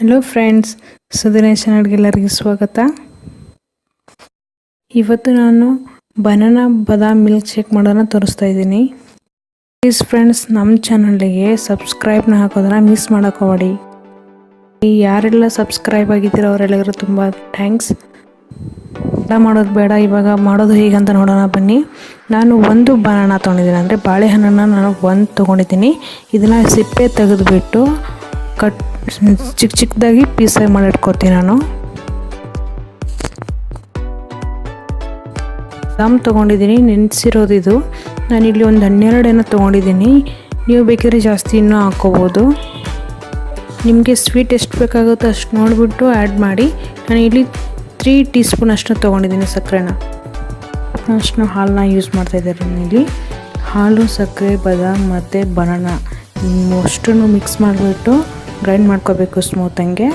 Hello friends, ಸುದಿನೇಶ್ ಚಾನಲ್ಗೆಲ್ಲರಿಗೂ ಸ್ವಾಗತ. ಇವತ್ತು ನಾನು ಬನಾನಾ ಬಾದಾಮ್ ಮಿಲ್ಕ್ ಶೇಕ್ ಮಾಡೋದನ್ನ ತೋರಿಸ್ತಾ ಇದ್ದೀನಿ. ಪ್ಲೀಸ್ ಫ್ರೆಂಡ್ಸ್, ನಮ್ಮ ಚಾನಲ್ಗೆ ಸಬ್ಸ್ಕ್ರೈಬ್ನ ಹಾಕೋದನ್ನ ಮಿಸ್ ಮಾಡೋಕೋಬೇಡಿ. ಯಾರೆಲ್ಲ ಸಬ್ಸ್ಕ್ರೈಬ್ ಆಗಿದ್ದೀರೋ ಅವರೆಲ್ಲರಿಗೂ ತುಂಬ ಥ್ಯಾಂಕ್ಸ್. ಮಾಡೋದು ಬೇಡ, ಇವಾಗ ಮಾಡೋದು ಹೇಗಂತ ನೋಡೋಣ ಬನ್ನಿ. ನಾನು ಒಂದು ಬನಾನಾ ತೊಗೊಂಡಿದ್ದೀನಿ, ಅಂದರೆ ಬಾಳೆಹಣ್ಣನ್ನು ನಾನು ಒಂದು ತೊಗೊಂಡಿದ್ದೀನಿ. ಇದನ್ನು ಸಿಪ್ಪೆ ತೆಗೆದುಬಿಟ್ಟು ಚಿಕ್ಕ ಚಿಕ್ಕದಾಗಿ ಪೀಸಾಗಿ ಮಾಡಿಟ್ಕೊತೀನಿ. ನಾನು ಬಾದಾಮ್ ತೊಗೊಂಡಿದ್ದೀನಿ, ನೆನೆಸಿರೋದು ಇದು. ನಾನಿಲ್ಲಿ ಒಂದು 12 ತೊಗೊಂಡಿದ್ದೀನಿ. ನೀವು ಬೇಕಿದ್ರೆ ಜಾಸ್ತಿ ಇನ್ನೂ ಹಾಕ್ಕೋಬೋದು. ನಿಮಗೆ ಸ್ವೀಟ್ ಎಷ್ಟು ಬೇಕಾಗುತ್ತೋ ಅಷ್ಟು ನೋಡಿಬಿಟ್ಟು ಆ್ಯಡ್ ಮಾಡಿ. ನಾನು ಇಲ್ಲಿ 3 ಟೀ ಸ್ಪೂನ್ ಅಷ್ಟು ತೊಗೊಂಡಿದ್ದೀನಿ ಸಕ್ಕರೆನ. ಅಷ್ಟು ಹಾಲನ್ನ ಯೂಸ್ ಮಾಡ್ತಾಯಿದ್ದಾರೆ. ಇಲ್ಲಿ ಹಾಲು, ಸಕ್ಕರೆ, ಬಾದಾಮ್ ಮತ್ತು ಬನಾನಾ ಅಷ್ಟನ್ನು ಮಿಕ್ಸ್ ಮಾಡಿಬಿಟ್ಟು ಗ್ರೈಂಡ್ ಮಾಡ್ಕೋಬೇಕು ಸ್ಮೂತಂಗೆ.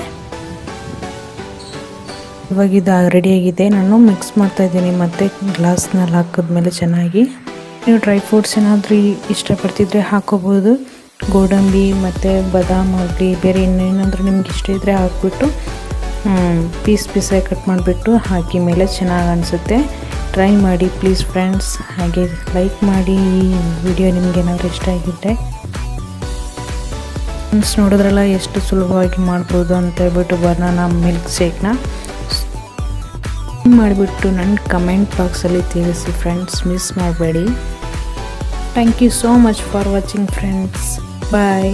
ಇವಾಗ ಇದು ರೆಡಿಯಾಗಿದೆ. ನಾನು ಮಿಕ್ಸ್ ಮಾಡ್ತಾಯಿದ್ದೀನಿ ಮತ್ತು ಗ್ಲಾಸ್ನಲ್ಲಿ ಹಾಕಿದ್ಮೇಲೆ ಚೆನ್ನಾಗಿ. ನೀವು ಡ್ರೈ ಫ್ರೂಟ್ಸ್ ಏನಾದರೂ ಇಷ್ಟಪಡ್ತಿದ್ರೆ ಹಾಕೋಬೋದು. ಗೋಡಂಬಿ ಮತ್ತು ಬಾದಾಮ್ ಆಗಲಿ, ಬೇರೆ ಇನ್ನೇನಾದರೂ ನಿಮ್ಗೆ ಇಷ್ಟ ಇದ್ದರೆ ಹಾಕ್ಬಿಟ್ಟು ಪೀಸಾಗಿ ಕಟ್ ಮಾಡಿಬಿಟ್ಟು ಹಾಕಿ ಮೇಲೆ ಚೆನ್ನಾಗಿ ಅನಿಸುತ್ತೆ. ಟ್ರೈ ಮಾಡಿ ಪ್ಲೀಸ್ ಫ್ರೆಂಡ್ಸ್. ಹಾಗೆ ಲೈಕ್ ಮಾಡಿ. ಈ ವಿಡಿಯೋ ನಿಮ್ಗೆ ಏನಾದರೂ ಇಷ್ಟ ಆಗಿದ್ದರೆ ಫ್ರೆಂಡ್ಸ್, ನೋಡಿದ್ರಲ್ಲ ಎಷ್ಟು ಸುಲಭವಾಗಿ ಮಾಡ್ಬೋದು ಅಂತ ಹೇಳ್ಬಿಟ್ಟು ಬನಾನಾ ಮಿಲ್ಕ್ ಶೇಕ್ನ ಮಾಡಿಬಿಟ್ಟು ನನ್ನ ಕಮೆಂಟ್ ಬಾಕ್ಸಲ್ಲಿ ತಿಳಿಸಿ ಫ್ರೆಂಡ್ಸ್, ಮಿಸ್ ಮಾಡಬೇಡಿ. Thank you so much for watching friends. Bye.